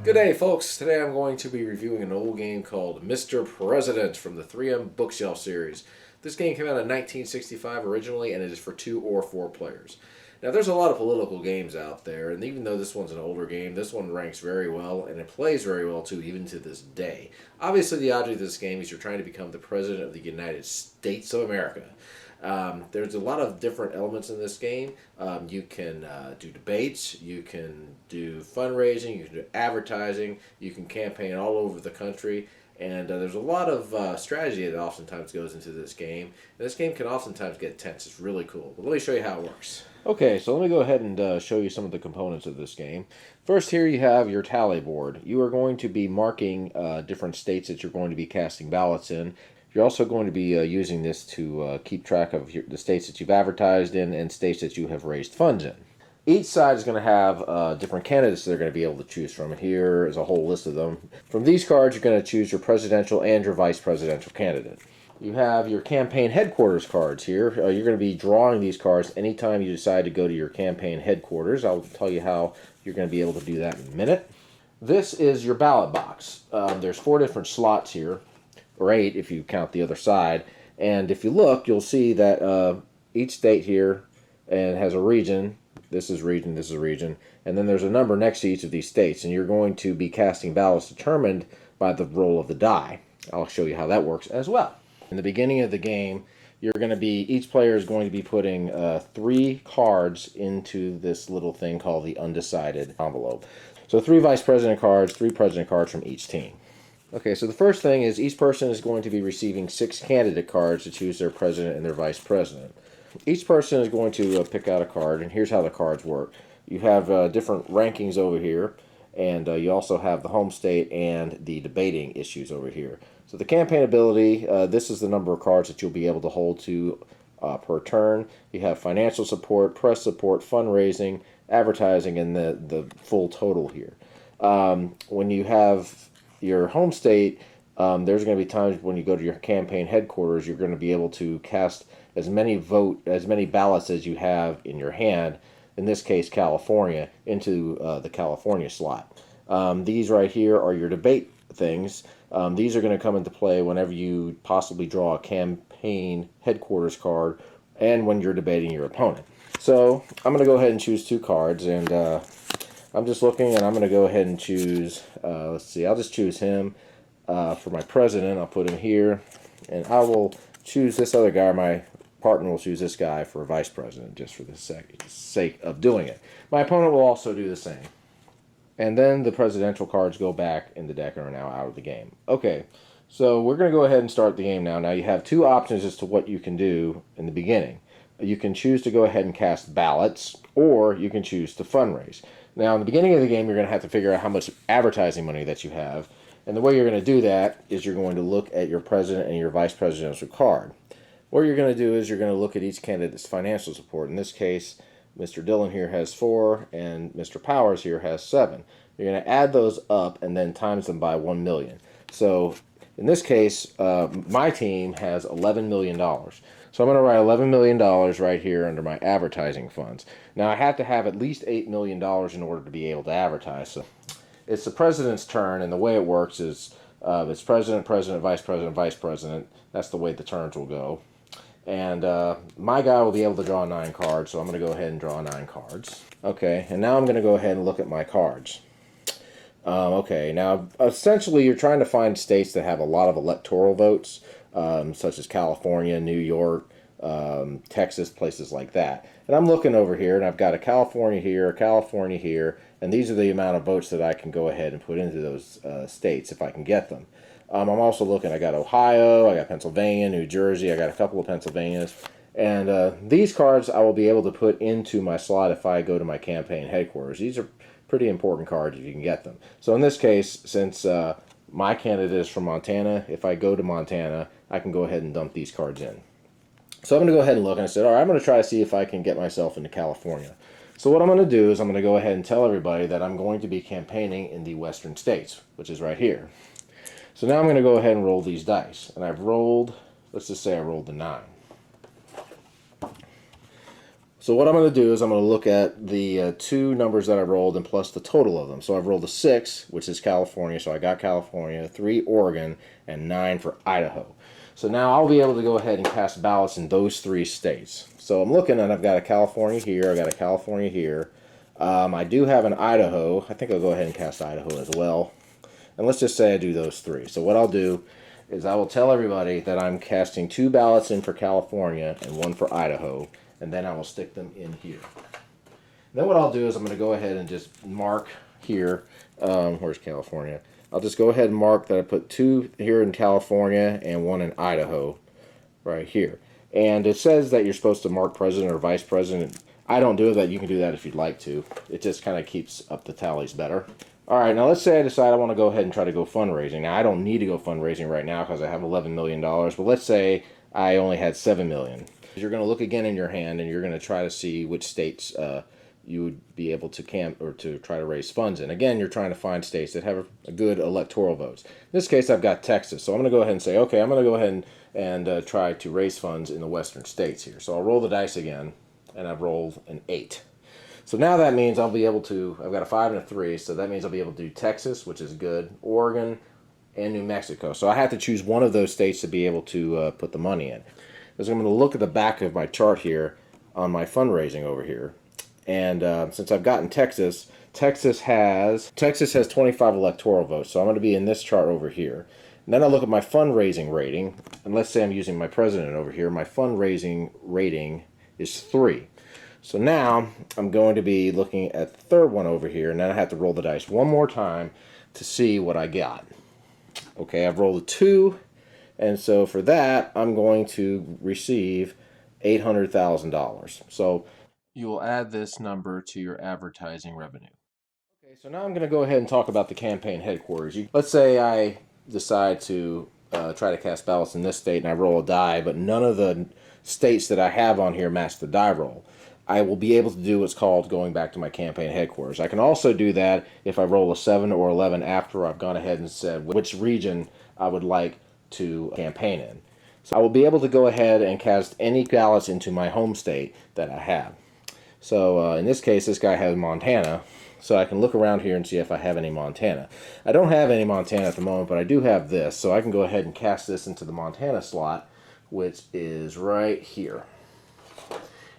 Good day, folks. Today I'm going to be reviewing an old game called Mr. President from the 3M Bookshelf series. This game came out in 1965 originally, and it is for 2 or 4 players. Now, there's a lot of political games out there, and even though this one's an older game, this one ranks very well, and it plays very well too, even to this day. Obviously, the object of this game is you're trying to become the President of the United States of America. There's a lot of different elements in this game. You can do debates, you can do fundraising, you can do advertising, you can campaign all over the country, and there's a lot of strategy that oftentimes goes into this game. And this game can oftentimes get tense. It's really cool. But let me show you how it works. Okay, so let me go ahead and show you some of the components of this game. First, here you have your tally board. You are going to be marking different states that you're going to be casting ballots in. You're also going to be using this to keep track of the states that you've advertised in and states that you have raised funds in. Each side is going to have different candidates they're going to be able to choose from. And here is a whole list of them. From these cards, you're going to choose your presidential and your vice presidential candidate. You have your campaign headquarters cards here. You're going to be drawing these cards anytime you decide to go to your campaign headquarters. I'll tell you how you're going to be able to do that in a minute. This is your ballot box. There's 4 different slots here, or 8 if you count the other side. And if you look, you'll see that each state here has a region. This is region, this is region. And then there's a number next to each of these states. And you're going to be casting ballots determined by the roll of the die. I'll show you how that works as well. In the beginning of the game, each player is going to be putting 3 cards into this little thing called the undecided envelope. So 3 vice president cards, 3 president cards from each team. Okay, so the first thing is each person is going to be receiving 6 candidate cards to choose their president and their vice president. Each person is going to pick out a card, and here's how the cards work. You have different rankings over here, and you also have the home state and the debating issues over here. So the campaign ability, this is the number of cards that you'll be able to hold to per turn. You have financial support, press support, fundraising, advertising, and the full total here. When you have your home state, there's going to be times when you go to your campaign headquarters, you're going to be able to cast as many ballots as you have in your hand, in this case California, into the California slot. These right here are your debate things. These are going to come into play whenever you possibly draw a campaign headquarters card and when you're debating your opponent. So I'm going to go ahead and choose 2 cards, and I'm just looking, and I'm going to go ahead and choose, let's see, I'll just choose him for my president. I'll put him here, and I will choose this other guy. My partner will choose this guy for vice president, just for the sake of doing it. My opponent will also do the same. And then the presidential cards go back in the deck and are now out of the game. Okay, so we're going to go ahead and start the game now. Now you have 2 options as to what you can do in the beginning. You can choose to go ahead and cast ballots, or you can choose to fundraise. Now, in the beginning of the game, you're going to have to figure out how much advertising money that you have. And the way you're going to do that is you're going to look at your president and your vice presidential card. What you're going to do is you're going to look at each candidate's financial support. In this case, Mr. Dillon here has 4, and Mr. Powers here has 7. You're going to add those up and then times them by 1 million. So in this case, my team has $11 million. So I'm going to write $11 million right here under my advertising funds. Now I have to have at least $8 million in order to be able to advertise. So it's the president's turn, and the way it works is it's president, president, vice president, vice president. That's the way the turns will go. And my guy will be able to draw 9 cards, so I'm going to go ahead and draw 9 cards. Okay, and now I'm going to go ahead and look at my cards. Okay, now essentially you're trying to find states that have a lot of electoral votes, such as California, New York, Texas, places like that. And I'm looking over here, and I've got a California here, and these are the amount of votes that I can go ahead and put into those states if I can get them. I'm also looking, I got Ohio, I got Pennsylvania, New Jersey, I got a couple of Pennsylvanias. And these cards I will be able to put into my slot if I go to my campaign headquarters. These are pretty important cards if you can get them. So in this case, since my candidate is from Montana, if I go to Montana, I can go ahead and dump these cards in. So I'm going to go ahead and look, and I said, all right, I'm going to try to see if I can get myself into California. So what I'm going to do is I'm going to go ahead and tell everybody that I'm going to be campaigning in the western states, which is right here. So now I'm going to go ahead and roll these dice. And I've rolled, let's just say I rolled a 9. So what I'm going to do is I'm going to look at the two numbers that I rolled and plus the total of them. So I've rolled a 6, which is California, so I got California, 3 Oregon, and 9 for Idaho. So now I'll be able to go ahead and cast ballots in those 3 states. So I'm looking and I've got a California here, I got a California here. I do have an Idaho. I think I'll go ahead and cast Idaho as well. And let's just say I do those 3. So what I'll do is I will tell everybody that I'm casting 2 ballots in for California and 1 for Idaho, and then I will stick them in here. Then what I'll do is I'm going to go ahead and just mark here, where's California? I'll just go ahead and mark that I put 2 here in California and 1 in Idaho right here. And it says that you're supposed to mark president or vice president. I don't do that. You can do that if you'd like to. It just kind of keeps up the tallies better. All right, now let's say I decide I want to go ahead and try to go fundraising. Now, I don't need to go fundraising right now because I have $11 million, but let's say I only had $7 million. You're going to look again in your hand, and you're going to try to see which states you would be able to camp or to try to raise funds in. Again, you're trying to find states that have a good electoral votes. In this case, I've got Texas, so I'm going to go ahead and say, okay, I'm going to go ahead and try to raise funds in the western states here. So I'll roll the dice again, and I've rolled an 8. So now that means I'll be able to, I've got a 5 and a 3, so that means I'll be able to do Texas, which is good, Oregon, and New Mexico. So I have to choose one of those states to be able to put the money in. Because I'm going to look at the back of my chart here on my fundraising over here. And since I've gotten Texas, Texas has 25 electoral votes, so I'm going to be in this chart over here. And then I look at my fundraising rating, and let's say I'm using my president over here. My fundraising rating is 3. So now I'm going to be looking at the third one over here, and then I have to roll the dice one more time to see what I got. Okay, I've rolled a 2, and so for that, I'm going to receive $800,000. So you will add this number to your advertising revenue. Okay, so now I'm going to go ahead and talk about the campaign headquarters. Let's say I decide to try to cast ballots in this state, and I roll a die, but none of the states that I have on here match the die roll. I will be able to do what's called going back to my campaign headquarters. I can also do that if I roll a 7 or 11 after I've gone ahead and said which region I would like to campaign in. So I will be able to go ahead and cast any ballots into my home state that I have. So in this case, this guy has Montana, so I can look around here and see if I have any Montana. I don't have any Montana at the moment, but I do have this, so I can go ahead and cast this into the Montana slot, which is right here.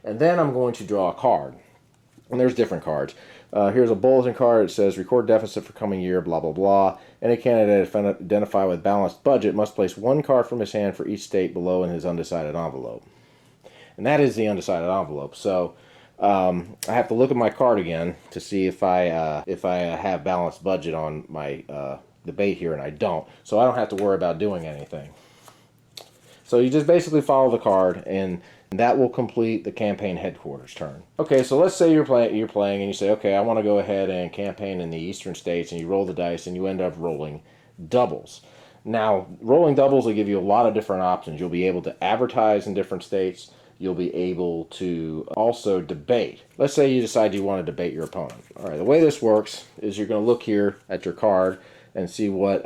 And then I'm going to draw a card. And there's different cards. Here's a bulletin card. It says, record deficit for coming year, blah, blah, blah. Any candidate identified with balanced budget must place 1 card from his hand for each state below in his undecided envelope. And that is the undecided envelope. So I have to look at my card again to see if I have balanced budget on my debate here, and I don't. So I don't have to worry about doing anything. So you just basically follow the card, and that will complete the campaign headquarters turn. Okay, so let's say you're playing and you say, okay, I want to go ahead and campaign in the eastern states, and you roll the dice and you end up rolling doubles. Now, rolling doubles will give you a lot of different options. You'll be able to advertise in different states. You'll be able to also debate. Let's say you decide you want to debate your opponent. All right, the way this works is you're going to look here at your card and see what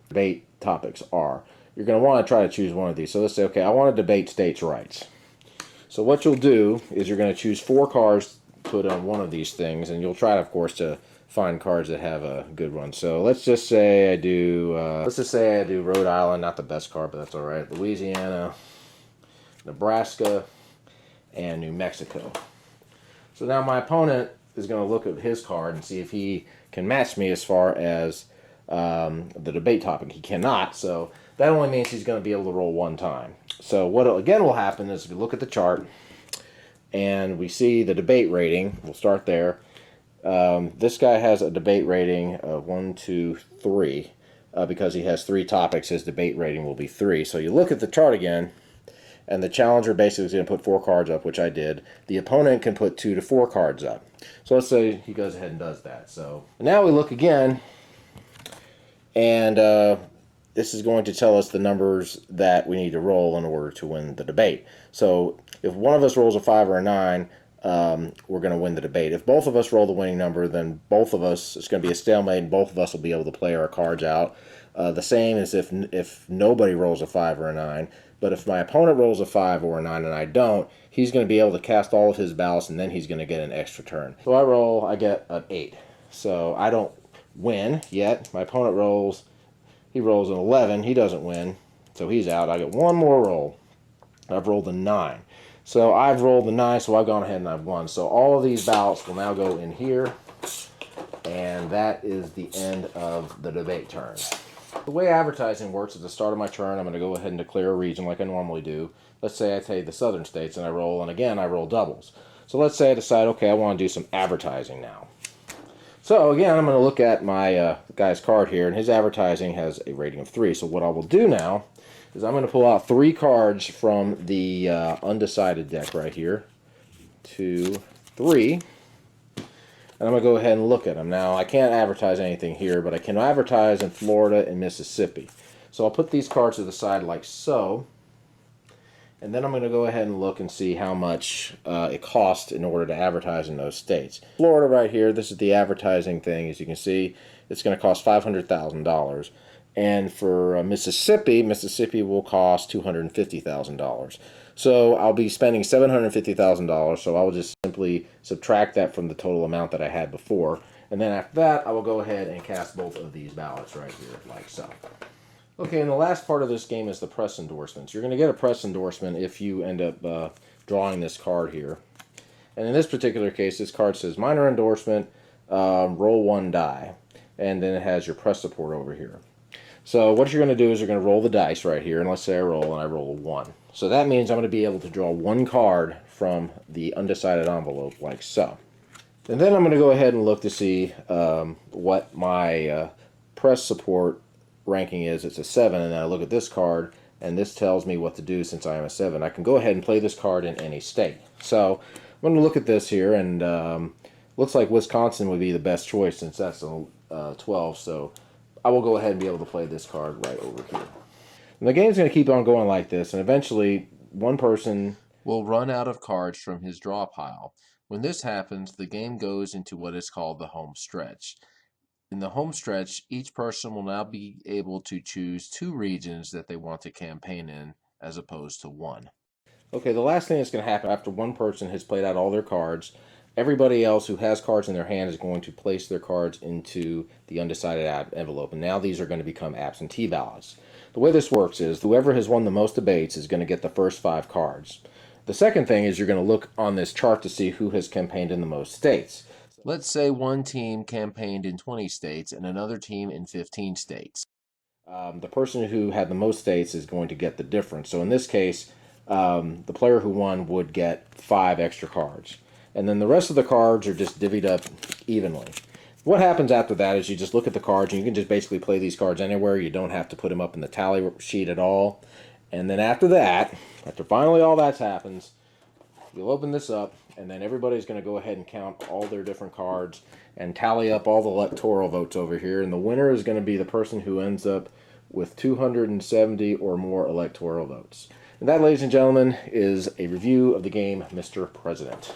debate topics are. You're going to want to try to choose one of these. So let's say, okay, I want to debate states' rights. So what you'll do is you're going to choose 4 cards to put on one of these things, and you'll try, of course, to find cards that have a good one. So let's just say I do Rhode Island, not the best card, but that's all right. Louisiana, Nebraska, and New Mexico. So now my opponent is going to look at his card and see if he can match me as far as the debate topic. He cannot, so that only means he's going to be able to roll 1 time. So what again will happen is we look at the chart and we see the debate rating. We'll start there. This guy has a debate rating of 1, 2, 3. Because he has 3 topics, his debate rating will be 3. So you look at the chart again, and the challenger basically is going to put 4 cards up, which I did. The opponent can put 2 to 4 cards up. So let's say he goes ahead and does that. So now we look again, and this is going to tell us the numbers that we need to roll in order to win the debate. So if one of us rolls a 5 or a 9, we're going to win the debate. If both of us roll the winning number, then both of us, it's going to be a stalemate, and both of us will be able to play our cards out. The same as if nobody rolls a 5 or a 9, But if my opponent rolls a 5 or a 9 and I don't, he's going to be able to cast all of his ballots, and then he's going to get an extra turn. So I roll, I get an 8. So I don't win yet. My opponent rolls, he rolls an 11. He doesn't win, so he's out. I get one more roll. I've rolled a 9. So I've rolled the 9, so I've gone ahead and I've won. So all of these ballots will now go in here, and that is the end of the debate turn. The way advertising works, at the start of my turn, I'm going to go ahead and declare a region like I normally do. Let's say I take the southern states and I roll, and again I roll doubles. So let's say I decide, okay, I want to do some advertising now. So again, I'm going to look at my guy's card here, and his advertising has a rating of 3. So what I will do now is I'm going to pull out 3 cards from the undecided deck right here. 2, 3. And I'm going to go ahead and look at them. Now, I can't advertise anything here, but I can advertise in Florida and Mississippi. So I'll put these cards to the side like so. And then I'm going to go ahead and look and see how much it costs in order to advertise in those states. Florida right here, this is the advertising thing. As you can see, it's going to cost $500,000. And for Mississippi, Mississippi will cost $250,000. So I'll be spending $750,000, so I will just simply subtract that from the total amount that I had before. And then after that, I will go ahead and cast both of these ballots right here, like so. Okay, and the last part of this game is the press endorsements. You're going to get a press endorsement if you end up drawing this card here. And in this particular case, this card says minor endorsement, roll 1 die. And then it has your press support over here. So what you're going to do is you're going to roll the dice right here, and let's say I roll and I roll a 1. So that means I'm going to be able to draw 1 card from the undecided envelope like so. And then I'm going to go ahead and look to see what my press support ranking is. It's a 7, and then I look at this card, and this tells me what to do since I am a 7. I can go ahead and play this card in any state. So I'm going to look at this here, and looks like Wisconsin would be the best choice since that's a 12, so I will go ahead and be able to play this card right over here. And the game's going to keep on going like this, and eventually one person will run out of cards from his draw pile. When this happens, the game goes into what is called the home stretch. In the home stretch, each person will now be able to choose 2 regions that they want to campaign in, as opposed to 1. Okay, the last thing that's going to happen after one person has played out all their cards, everybody else who has cards in their hand is going to place their cards into the undecided envelope, and now these are going to become absentee ballots. The way this works is whoever has won the most debates is going to get the first 5 cards. The second thing is you're going to look on this chart to see who has campaigned in the most states. Let's say one team campaigned in 20 states and another team in 15 states. The person who had the most states is going to get the difference. So in this case, the player who won would get 5 extra cards. And then the rest of the cards are just divvied up evenly. What happens after that is you just look at the cards, and you can just basically play these cards anywhere. You don't have to put them up in the tally sheet at all. And then after that, after finally all that happens, you'll open this up, and then everybody's going to go ahead and count all their different cards and tally up all the electoral votes over here. And the winner is going to be the person who ends up with 270 or more electoral votes. And that, ladies and gentlemen, is a review of the game Mr. President.